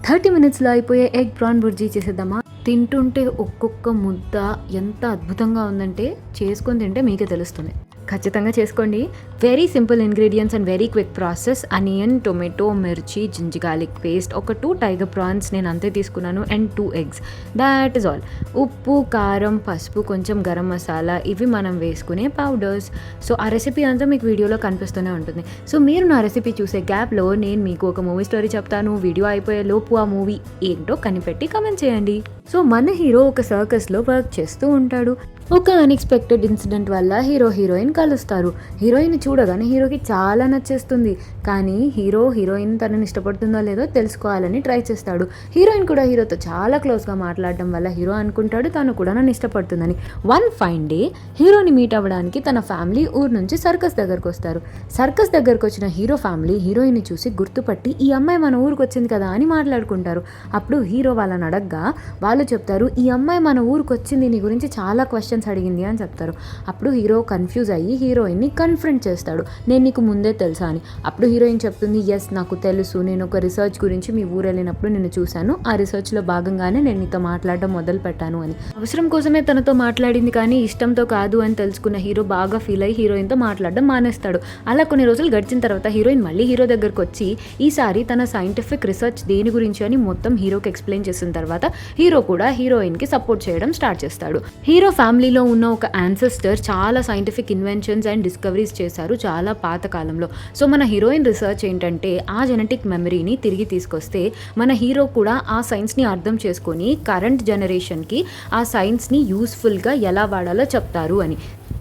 30 మినిట్స్లో అయిపోయే egg PRAN bhurji చేసేద్దామా. తింటుంటే ఒక్కొక్క ముద్ద ఎంత అద్భుతంగా ఉందంటే చేసుకొని తింటే మీకే తెలుస్తుంది. ఖచ్చితంగా చేసుకోండి. Very simple ingredients and very quick process. Onion, tomato, మిర్చి, జింజర్ గార్లిక్ పేస్ట్, ఒక 2 టైగర్ ప్రాన్స్ నేను అంతే తీసుకున్నాను, and 2 eggs. That is all. ఉప్పు, కారం, పసుపు, కొంచెం గరం మసాలా, ఇవి మనం వేసుకునే పౌడర్స్. సో ఆ రెసిపీ అంతా మీకు వీడియోలో కనిపిస్తూనే ఉంటుంది. సో మీరు నా రెసిపీ చూసే గ్యాప్లో నేను మీకు ఒక మూవీ స్టోరీ చెప్తాను. వీడియో అయిపోయే లోపు ఆ మూవీ ఏంటో కనిపెట్టి కమెంట్ చేయండి. సో మన హీరో ఒక సర్కస్లో వర్క్ చేస్తూ ఉంటాడు. ఒక అన్ఎక్స్పెక్టెడ్ ఇన్సిడెంట్ వల్ల హీరోయిన్ కలుస్తారు. హీరోయిన్ చూడగానే హీరోకి చాలా నచ్చేస్తుంది. కానీ హీరోయిన్ తనని ఇష్టపడుతుందో లేదో తెలుసుకోవాలని ట్రై చేస్తాడు. హీరోయిన్ కూడా హీరోతో చాలా క్లోజ్గా మాట్లాడడం వల్ల హీరో అనుకుంటాడు తను కూడా నన్ను ఇష్టపడుతుందని. వన్ ఫైన్ డే హీరోని మీట్ అవ్వడానికి తన ఫ్యామిలీ ఊరు నుంచి సర్కస్ దగ్గరకు వస్తారు. సర్కస్ దగ్గరకు వచ్చిన హీరో ఫ్యామిలీ హీరోయిన్ చూసి గుర్తుపట్టి ఈ అమ్మాయి మన ఊరికి వచ్చింది కదా అని మాట్లాడుకుంటారు. అప్పుడు హీరో వాళ్ళని అడగ్గా వాళ్ళు చెప్తారు, ఈ అమ్మాయి మన ఊరికి వచ్చింది, నీ గురించి చాలా క్వశ్చన్స్ అడిగింది అని చెప్తారు. అప్పుడు హీరో కన్ఫ్యూజ్ అయ్యి హీరోయిన్ని కన్ఫ్రంట్ చేస్తాడు, నేను నీకు ముందే తెలుసా అని. అప్పుడు హీరోయిన్ చెప్తుంది, ఎస్ నాకు తెలుసు, నేను ఒక రీసెర్చ్ గురించి మీ ఊరు వెళ్ళినప్పుడు నేను చూశాను, ఆ రీసెర్చ్లో భాగంగానే నేను నీతో మాట్లాడడం మొదలు పెట్టాను అని. అవసరం కోసమే తనతో మాట్లాడింది కానీ ఇష్టంతో కాదు అని తెలుసుకున్న హీరో బాగా ఫీల్ అయ్యి హీరోయిన్తో మాట్లాడడం మానేస్తాడు. అలా కొన్ని రోజులు గడిచిన తర్వాత హీరోయిన్ మళ్ళీ హీరో దగ్గరకు వచ్చి ఈసారి తన సైంటిఫిక్ రీసెర్చ్ దేని గురించి అని మొత్తం హీరోకి ఎక్స్ప్లెయిన్ చేసిన తర్వాత హీరో కూడా హీరోయిన్కి సపోర్ట్ చేయడం స్టార్ట్ చేస్తాడు. హీరో ఫ్యామిలీలో ఉన్న ఒక యాన్సెస్టర్ చాలా సైంటిఫిక్ ఇన్వెన్షన్స్ అండ్ డిస్కవరీస్ చేశారు చాలా పాత కాలంలో. సో మన హీరోయిన్ రీసెర్చ్ ఏంటంటే ఆ జెనెటిక్ మెమరీని తిరిగి తీసుకొస్తే మన హీరో కూడా ఆ సైన్స్ని అర్థం చేసుకొని కరెంట్ జనరేషన్కి ఆ సైన్స్ని యూస్ఫుల్గా ఎలా వాడాలో చెప్తారు అని.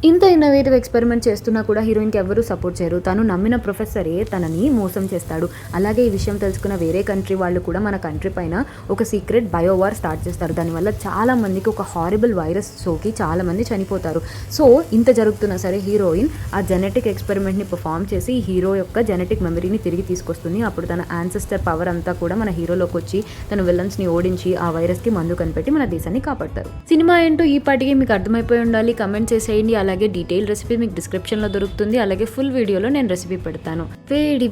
ఇంత ఇన్నోవేటివ్ ఎక్స్పెరిమెంట్ చేస్తున్నా కూడా హీరోయిన్కి ఎవరూ సపోర్ట్ చేయరు. తను నమ్మిన ప్రొఫెసరే తనని మోసం చేస్తాడు. అలాగే ఈ విషయం తెలుసుకున్న వేరే కంట్రీ వాళ్ళు కూడా మన కంట్రీ పైన ఒక సీక్రెట్ బయోవార్ స్టార్ట్ చేస్తారు. దానివల్ల చాలా మందికి ఒక హారిబుల్ వైరస్ సోకి చాలా మంది చనిపోతారు. సో ఇంత జరుగుతున్నా సరే హీరోయిన్ ఆ జెనెటిక్ ఎక్స్పెరిమెంట్ని పర్ఫామ్ చేసి హీరో యొక్క జెనెటిక్ మెమరీని తిరిగి తీసుకొస్తుంది. అప్పుడు తన యాన్సెస్టర్ పవర్ అంతా కూడా మన హీరోలోకి వచ్చి తన విలన్స్ని ఓడించి ఆ వైరస్కి మందు కనిపెట్టి మన దేశాన్ని కాపాడతారు. సినిమా ఏంటో ఈ పాటికి మీకు అర్థమైపోయి ఉండాలి. కమెంట్ చేసేయండి. అలాగే డీటెయిల్ రెసిపీ మీకు డిస్క్రిప్షన్లో దొరుకుతుంది. అలాగే ఫుల్ వీడియోలో నేను రెసిపీ పెడతాను.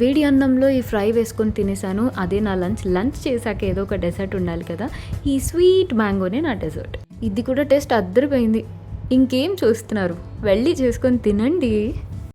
వేడి అన్నంలో ఈ ఫ్రై వేసుకొని తినేసాను. అదే నా లంచ్ చేశాక ఏదో ఒక డెజర్ట్ ఉండాలి కదా, ఈ స్వీట్ మ్యాంగోనే నా డెజర్ట్. ఇది కూడా టేస్ట్ అద్దరిపోయింది. ఇంకేం చూస్తున్నారు, వెళ్ళి చేసుకొని తినండి.